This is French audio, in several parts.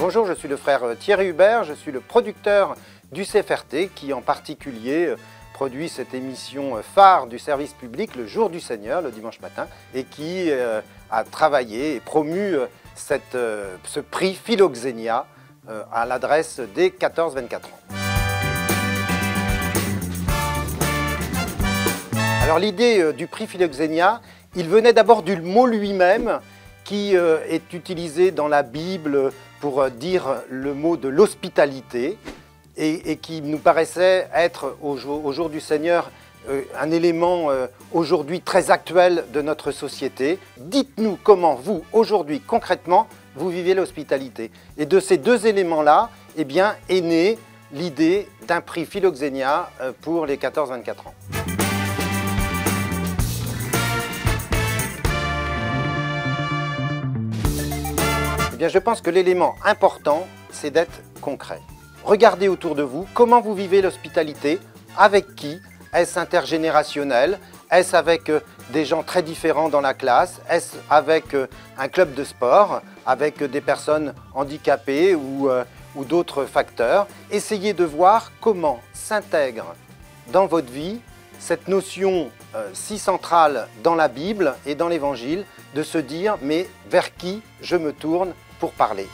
Bonjour, je suis le frère Thierry Hubert, je suis le producteur du CFRT qui en particulier produit cette émission phare du service public le jour du Seigneur, le dimanche matin, et qui a travaillé et promu ce prix Philoxénia à l'adresse des 14-24 ans. Alors l'idée du prix Philoxénia, il venait d'abord du mot lui-même qui est utilisé dans la Bible pour dire le mot de l'hospitalité et qui nous paraissait être au jour du Seigneur un élément aujourd'hui très actuel de notre société. Dites-nous comment vous, aujourd'hui, concrètement, vous vivez l'hospitalité. Et de ces deux éléments-là, eh bien, est née l'idée d'un prix Philoxénia pour les 14-24 ans. Eh bien, je pense que l'élément important, c'est d'être concret. Regardez autour de vous comment vous vivez l'hospitalité, avec qui, est-ce intergénérationnel, est-ce avec des gens très différents dans la classe, est-ce avec un club de sport, avec des personnes handicapées ou d'autres facteurs. Essayez de voir comment s'intègre dans votre vie cette notion si centrale dans la Bible et dans l'Évangile, de se dire mais vers qui je me tourne pour parler.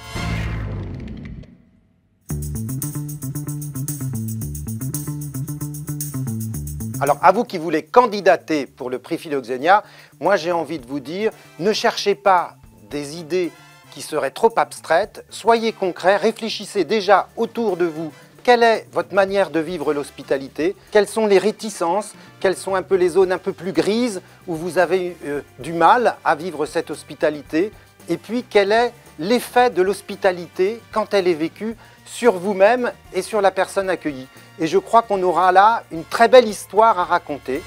Alors, à vous qui voulez candidater pour le prix Philoxénia, moi j'ai envie de vous dire, ne cherchez pas des idées qui seraient trop abstraites, soyez concrets, réfléchissez déjà autour de vous. Quelle est votre manière de vivre l'hospitalité? Quelles sont les réticences? Quelles sont un peu les zones un peu plus grises où vous avez du mal à vivre cette hospitalité? Et puis, quel est l'effet de l'hospitalité quand elle est vécue sur vous-même et sur la personne accueillie? Et je crois qu'on aura là une très belle histoire à raconter.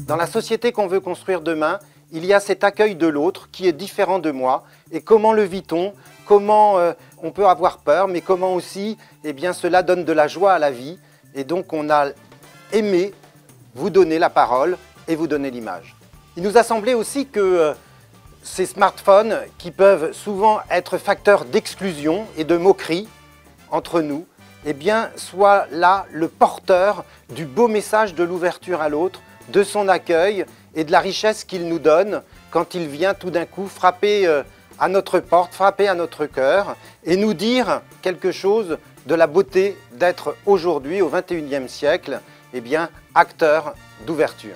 Dans la société qu'on veut construire demain, il y a cet accueil de l'autre qui est différent de moi. Et comment le vit-on? Comment on peut avoir peur, mais comment aussi eh bien, cela donne de la joie à la vie. Et donc on a aimé vous donner la parole et vous donner l'image. Il nous a semblé aussi que ces smartphones, qui peuvent souvent être facteurs d'exclusion et de moquerie entre nous, eh bien, soient là le porteur du beau message de l'ouverture à l'autre, de son accueil et de la richesse qu'il nous donne quand il vient tout d'un coup frapper à notre porte, frapper à notre cœur et nous dire quelque chose de la beauté d'être aujourd'hui, au XXIe siècle, eh bien, acteur d'ouverture.